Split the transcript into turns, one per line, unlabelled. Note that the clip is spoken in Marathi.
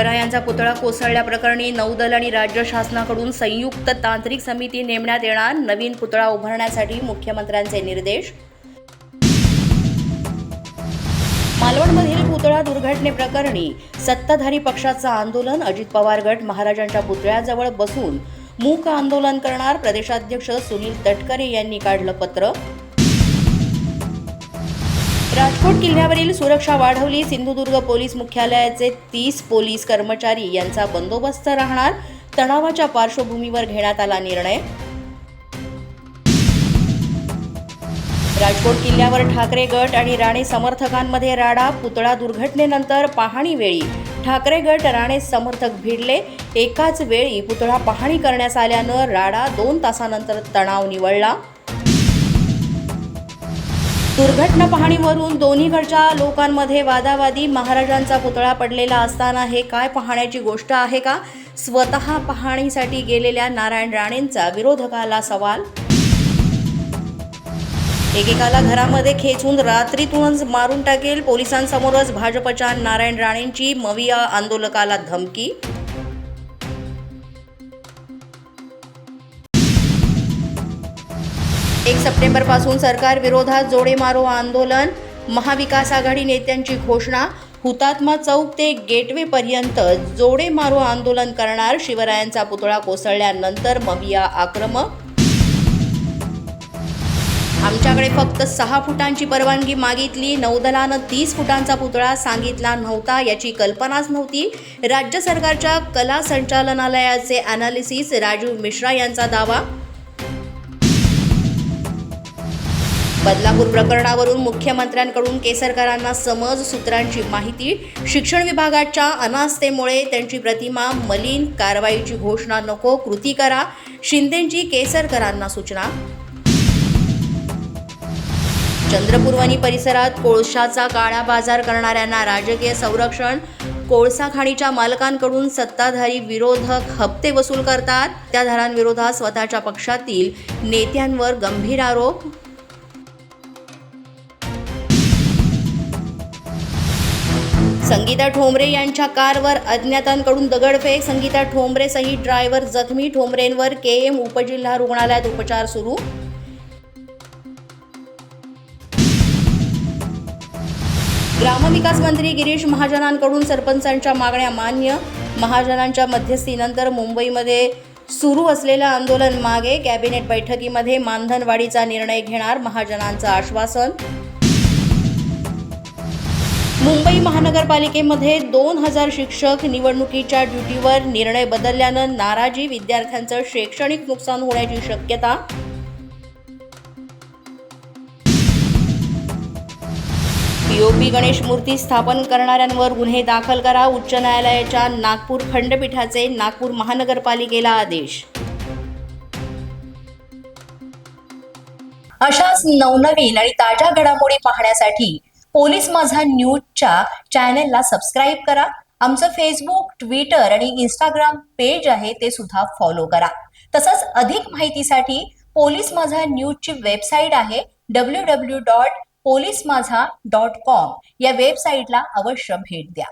शिवरायांचा पुतळा कोसळल्याप्रकरणी नौदल आणि राज्य शासनाकडून संयुक्त तांत्रिक समिती नेमण्यात येणार. नवीन पुतळा उभारण्यासाठी मुख्यमंत्र्यांचे निर्देश. मालवणमधील पुतळा दुर्घटनेप्रकरणी सत्ताधारी पक्षाचं आंदोलन. अजित पवार गट महाराजांच्या पुतळ्याजवळ बसून मूक आंदोलन करणार. प्रदेशाध्यक्ष सुनील तटकरे यांनी काढलं पत्र. राजकोट किल्ल्यावरील सुरक्षा वाढवली. सिंधुदुर्ग पोलीस मुख्यालयाचे 30 पोलीस कर्मचारी यांचा बंदोबस्त राहणार. तणावाच्या पार्श्वभूमीवर घेण्यात आला निर्णय. राजकोट किल्ल्यावर ठाकरे गट आणि राणे समर्थकांमध्ये राडा. पुतळा दुर्घटनेनंतर पाहणीवेळी ठाकरे गट राणे समर्थक भिडले. एकाच वेळी पुतळा पाहणी करण्यास आल्यानं राडा. 2 तासानंतर तणाव निवळला. दुर्घटना पाहणीवरून दोन्हीकडच्या लोकांमध्ये वादावादी. महाराजांचा पुतळा पडलेला असताना हे काय पाहण्याची गोष्ट आहे का? स्वतः पाहणीसाठी गेलेल्या नारायण राणेंचा विरोधकाला सवाल. एकेकाला घरामध्ये खेचून रात्रीतूनच मारून टाकेल. पोलिसांसमोरच भाजपच्या नारायण राणेंची. मविया आंदोलकाला धमकी. 1 सप्टेंबरपासून सरकार विरोधात जोडे मारो आंदोलन. महाविकास आघाडी नेत्यांची घोषणा. हुतात्मा चौक ते गेटवेपर्यंत जोडे मारो आंदोलन करणार. शिवरायांचा पुतळा कोसळल्यानंतर मविया आक्रमक. आमच्याकडे फक्त 6 फुटांची परवानगी मागितली. नौदलानं 30 फुटांचा पुतळा सांगितला नव्हता. याची कल्पनाच नव्हती. राज्य सरकारच्या कला संचालनालयाचे अॅनालिसिस. राजीव मिश्रा यांचा दावा. बदलापूर प्रकरणावरून मुख्यमंत्र्यांकडून केसरकरांना समज. सूत्रांची माहिती. शिक्षण विभागाच्या अनास्थेमुळे त्यांची प्रतिमा मलिन. कारवाईची घोषणा नको, कृती करा. शिंदेंची केसरकरांना सूचना. चंद्रपूर वनी परिसरात कोळशाचा काळा बाजार करणाऱ्यांना राजकीय संरक्षण. कोळसा खाणीच्या मालकांकडून सत्ताधारी विरोधक हप्ते वसूल करतात. सत्ताधाऱ्यांविरोधात स्वतःच्या पक्षातील नेत्यांवर गंभीर आरोप. संगीता ठोंबरे यांच्या कारवर अज्ञातांकडून दगडफेक. संगीता ठोंबरे सहित ड्रायव्हर जखमी. ठोंबरेंवर केएम उपजिल्हा रुग्णालयात उपचार सुरू. ग्रामविकास मंत्री गिरीश महाजनांकडून सरपंचांच्या मागण्या मान्य. महाजनांच्या मध्यस्थीनंतर मुंबईमध्ये सुरू असलेलं आंदोलन मागे. कॅबिनेट बैठकीमध्ये मानधनवाढीचा निर्णय घेणार. महाजनांचं आश्वासन. मुंबई महानगरपालिकेमध्ये 2000 शिक्षक निवडणुकीच्या ड्युटीवर. निर्णय बदलल्यानं नाराजी. विद्यार्थ्यांचं शैक्षणिक नुकसान होण्याची शक्यता. पीओपी गणेश मूर्ती स्थापन करणाऱ्यांवर गुन्हे दाखल करा. उच्च न्यायालयाच्या नागपूर खंडपीठाचे नागपूर महानगरपालिकेला आदेश. अशाच नवनवीन आणि ताज्या घडामोडी पाहण्यासाठी पोलीस माझा न्यूजच्या चॅनेलला सबस्क्राईब करा. आमचं फेसबुक, ट्विटर आणि इंस्टाग्राम पेज आहे ते सुद्धा फॉलो करा. तसंच अधिक माहितीसाठी पोलीस माझा न्यूजची वेबसाईट आहे www.polismaza.com. या वेबसाईटला अवश्य भेट द्या.